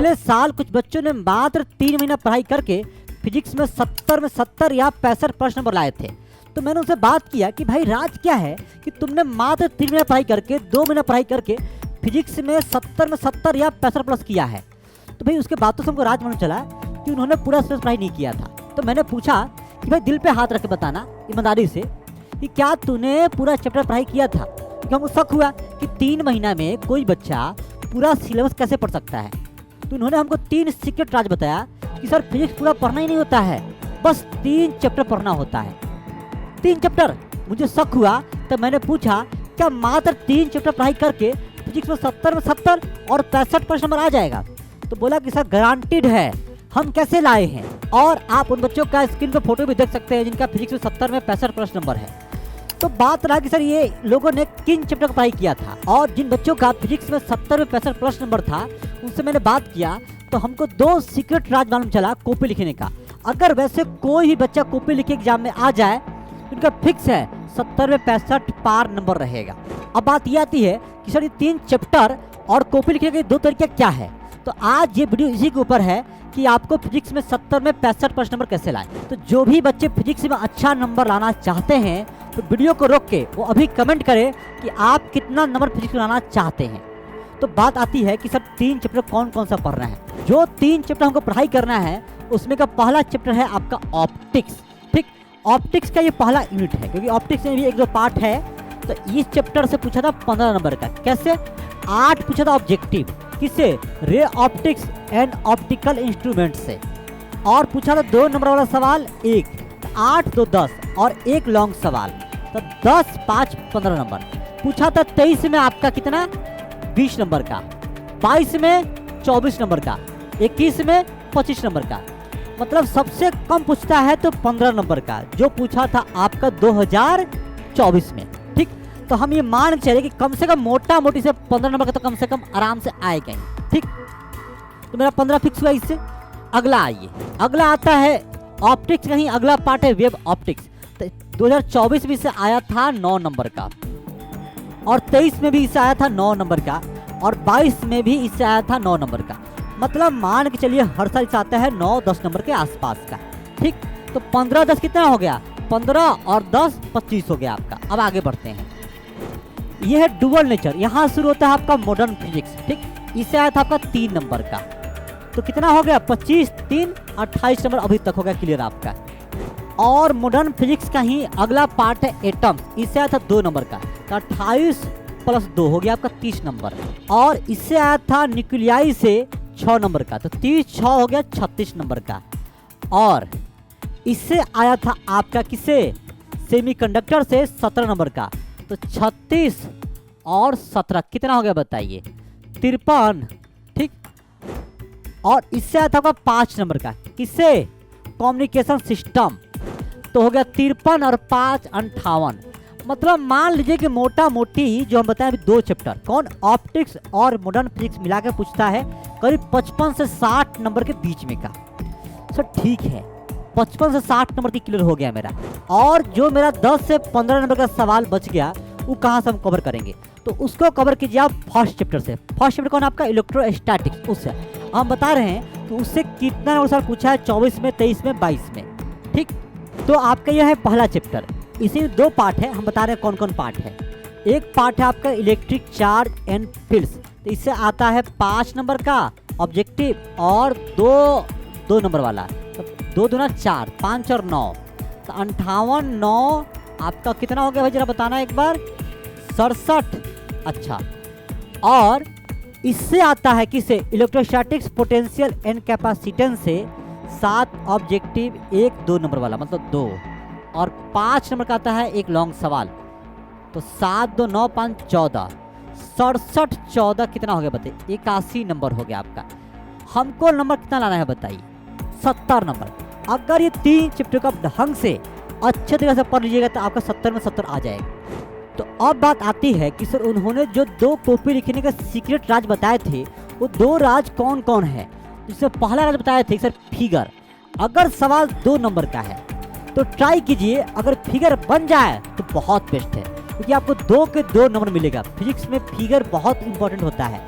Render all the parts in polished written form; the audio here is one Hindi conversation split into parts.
पिछले साल कुछ बच्चों ने मात्र 3 महीना पढ़ाई करके फिजिक्स में 70 या 65 नंबर लाए थे। तो मैंने उनसे बात किया कि भाई राज क्या है कि तुमने मात्र 3 महीना पढ़ाई करके 2 महीना पढ़ाई करके फिजिक्स में 70 या 65 किया है। तो भाई उसके बातों से हमको राज मालूम चला कि उन्होंने पूरा सिलेबस पढ़ाई नहीं किया था। तो मैंने पूछा कि भाई दिल पे हाथ रख के बताना ईमानदारी से कि क्या तूने पूरा चैप्टर पढ़ाई किया था, क्योंकि हमको शक हुआ कि 3 महीना में कोई बच्चा पूरा सिलेबस कैसे पढ़ सकता है। तो उन्होंने हमको 3 सीक्रेट राज बताया कि सर फिजिक्स पूरा पढ़ना ही नहीं होता है, बस 3 चैप्टर पढ़ना होता है। 3 चैप्टर। मुझे शक हुआ तब मैंने पूछा क्या मात्र 3 चैप्टर पढ़ाई करके फिजिक्स में 70 और 65 नंबर आ जाएगा। तो बोला कि सर गारंटीड है, हम कैसे लाए हैं। और आप उन बच्चों का स्क्रीन पर फोटो भी देख सकते हैं जिनका फिजिक्स में 70 में 65 नंबर है। तो बात रहा कि सर ये लोगों ने किन चैप्टर का पढ़ाई किया था, और जिन बच्चों का फिजिक्स में 70 में 65 नंबर था उनसे मैंने बात किया तो हमको 2 सीक्रेट राज मालूम चला कॉपी लिखने का। अगर वैसे कोई भी बच्चा कॉपी लिखे एग्जाम में आ जाए तो उनका फिक्स है 70 में 65 पार नंबर रहेगा। अब बात ये आती है कि सर ये 3 चैप्टर और कॉपी लिखने के 2 तरीके क्या है। तो आज ये वीडियो इसी के ऊपर है कि आपको फिजिक्स में 70 में 65 नंबर कैसे लाए। तो जो भी बच्चे फिजिक्स में अच्छा नंबर लाना चाहते हैं तो वीडियो को रोक के वो अभी कमेंट करें कि आप कितना नंबर फिजिक्स में लाना चाहते हैं। तो बात आती है कि सर 3 चैप्टर कौन कौन सा पढ़ना है। जो 3 चैप्टर हमको पढ़ाई करना है उसमें का पहला चैप्टर है आपका ऑप्टिक्स। ठीक, ऑप्टिक्स का ये पहला यूनिट है क्योंकि ऑप्टिक्स में भी 1-2 पार्ट है। तो इस चैप्टर से पूछा था 15 नंबर का। कैसे? 8 पूछा था ऑब्जेक्टिव, किससे? Ray optics and optical instrument से। और पूछा था 2 नंबर वाला सवाल 1, 8 2 10 और 1 लॉन्ग सवाल। तो 10 5 15 नंबर पूछा था। 23 में आपका कितना? 20 नंबर का। 22 में 24 नंबर का। 21 में 25 नंबर का। मतलब सबसे कम पूछता है तो 15 नंबर का, जो पूछा था आपका 2024 में। ठीक, तो हम ये मान चले कि कम से कम मोटा मोटी से 15 नंबर का तो कम से कम आराम से आएगा ही। ठीक, तो मेरा 15 फिक्स हुआ इससे। अगला आइए, अगला आता है ऑप्टिक्स का ही अगला पार्ट है वेब ऑप्टिक्स। तो 2024 में इससे आया था 9 नंबर का, और 23 में भी इससे आया था 9 नंबर का, और 22 में भी इससे आया था 9 नंबर का। मतलब मान के चलिए हर साल इससे आता है 9-10 नंबर के आसपास का। ठीक, तो 15-10 कितना हो गया? 15 और 10 25 हो गया आपका। अब आगे बढ़ते हैं। यह है डुअल नेचर। यहाँ शुरू होता है आपका मॉडर्न फिजिक्स। ठीक, इससे आया था आपका 3 नंबर का। तो कितना हो गया? 25 3 28 नंबर अभी तक हो गया क्लियर आपका। और मॉडर्न फिजिक्स का ही अगला पार्ट है एटम्स। इससे आया था 2 नंबर का। तो 28 + 2 हो गया आपका 30 नंबर। और इससे आया था न्यूक्लियाई से 6 नंबर का। तो 30 6 हो गया 36 नंबर का। और इससे आया था आपका किसे? सेमीकंडक्टर से 17 नंबर का। तो 36 और 17 कितना हो गया बताइए? 53। ठीक, और इससे आया था आपका 5 नंबर का। किससे? Communication system. तो हो गया 53 और 5 58। मतलब मान लीजिए कि मोटा मोटी जो हम बताएं अभी 2 चैप्टर कौन? ऑप्टिक्स और मॉडर्न फिजिक्स मिलाकर पूछता है करीब 55 से 60 नंबर के बीच में का। सर ठीक है, 55 से 60 नंबर की क्लियर हो गया मेरा। और जो मेरा 10 से 15 नंबर का सवाल बच गया वो कहाँ से हम कवर करेंगे? तो उसको कवर कीजिए आप फर्स्ट चैप्टर से। फर्स्ट चैप्टर कौन? आपका इलेक्ट्रोस्टैटिक्स। उससे हम बता रहे हैं कि उससे कितना नंबर सवाल पूछा है 24 में 23 में 22 में। ठीक, तो आपका यह है पहला चैप्टर। इसी में 2 पार्ट है, हम बता रहे हैं कौन कौन पार्ट है। एक पार्ट है आपका इलेक्ट्रिक चार्ज एंड फील्ड्स। तो इससे आता है 5 नंबर का ऑब्जेक्टिव, और 2 नंबर वाला। तो 2 दूना 4, 5 और 9। तो 58 9 आपका कितना हो गया भाई जरा बताना एक बार? 67। अच्छा, और इससे आता है किसे? इलेक्ट्रोस्टैटिक्स पोटेंशियल एंड कैपेसिटेंस से 7 ऑब्जेक्टिव 1 2 नंबर वाला, मतलब 2। और 5 नंबर का आता है एक लॉन्ग सवाल। तो 7 2 9 5 14। 67 14 कितना हो गया बताइए? 81 नंबर हो गया आपका। हमको नंबर कितना लाना है बताइए? 70 नंबर। अगर ये 3 चैप्टर का ढंग से अच्छे तरीके से पढ़ लीजिएगा तो आपका 70 में 70 आ जाएगा। तो अब बात आती है कि सर उन्होंने जो 2 कॉपी लिखने का सीक्रेट राज बताए थे वो 2 राज कौन कौन है? जिसमें पहला राज बताया थे सर फिगर। अगर सवाल 2 नंबर का है तो ट्राई कीजिए, अगर फिगर बन जाए तो बहुत बेस्ट है, क्योंकि आपको 2 के 2 नंबर मिलेगा। फिजिक्स में फिगर बहुत इंपॉर्टेंट होता है।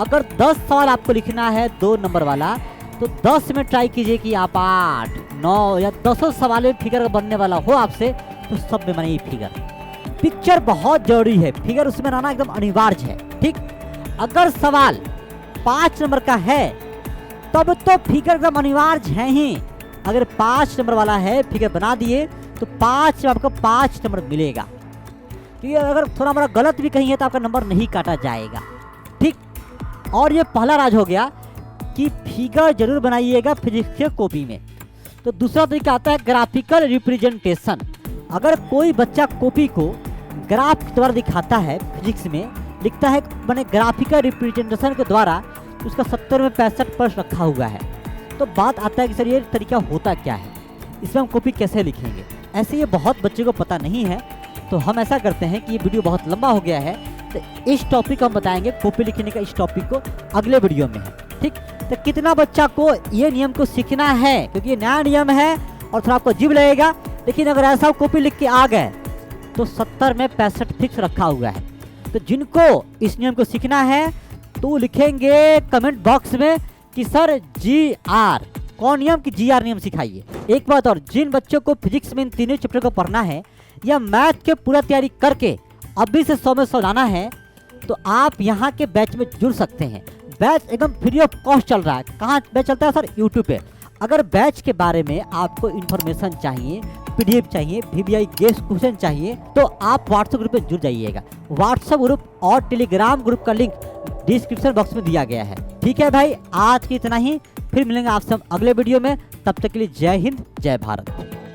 अगर 10 सवाल आपको लिखना है 2 नंबर वाला, तो 10 में ट्राई कीजिए कि आप 8, 9 या 10 सवाल में फिगर बनने वाला हो आपसे, तो सब में बनाइए फिगर। पिक्चर बहुत जरूरी है, फिगर उसमें लाना एकदम अनिवार्य है। ठीक, अगर सवाल 5 नंबर का है तब तो फिगर एकदम अनिवार्य है ही। अगर 5 नंबर वाला है, फिगर बना दिए तो 5 में आपको 5 नंबर मिलेगा, क्योंकि अगर थोड़ा हमारा गलत भी कहीं है तो आपका नंबर नहीं काटा जाएगा। ठीक, और ये पहला राज हो गया कि फिगर जरूर बनाइएगा फिजिक्स के कॉपी में। तो दूसरा तरीका आता है ग्राफिकल रिप्रेजेंटेशन। अगर कोई बच्चा कॉपी को ग्राफ के द्वारा दिखाता है, फिजिक्स में लिखता है मैंने ग्राफिकल रिप्रेजेंटेशन के द्वारा, उसका 70 में 65 प्रश्न रखा हुआ है। तो बात आता है कि सर ये तरीका होता क्या है, इसमें हम कॉपी कैसे लिखेंगे। ऐसे ये बहुत बच्चे को पता नहीं है, तो हम ऐसा करते हैं कि ये वीडियो बहुत लंबा हो गया है, तो इस टॉपिक को हम बताएंगे, कॉपी लिखने का इस टॉपिक को अगले वीडियो में है। ठीक, तो कितना बच्चा को ये नियम को सीखना है, क्योंकि ये नया नियम है और थोड़ा आपको अजीब लगेगा, लेकिन अगर ऐसा कॉपी लिख के आ गए तो 70 में 65 फिक्स रखा हुआ है। तो जिनको इस नियम को सीखना है तो लिखेंगे कमेंट बॉक्स में कि सर GR कौन नियम की GR नियम सिखाइए। एक बात और, जिन बच्चों को फिजिक्स में इन तीनों चैप्टर को पढ़ना है या मैथ के पूरा तैयारी करके अभी से 100 में 100 लाना है, तो आप यहाँ के बैच में जुड़ सकते हैं। बैच एकदम फ्री ऑफ कॉस्ट चल रहा है। कहाँ बैच चलता है सर? यूट्यूब पे। अगर बैच के बारे में आपको इन्फॉर्मेशन चाहिए, PDF चाहिए, VBI गेस्ट क्वेश्चन चाहिए, तो आप व्हाट्सएप ग्रुप में जुड़ जाइएगा। व्हाट्सएप ग्रुप और टेलीग्राम ग्रुप का लिंक डिस्क्रिप्शन बॉक्स में दिया गया है। ठीक है भाई, आज की इतना ही, फिर मिलेंगे आपसे हम अगले वीडियो में। तब तक के लिए जय हिंद, जय भारत।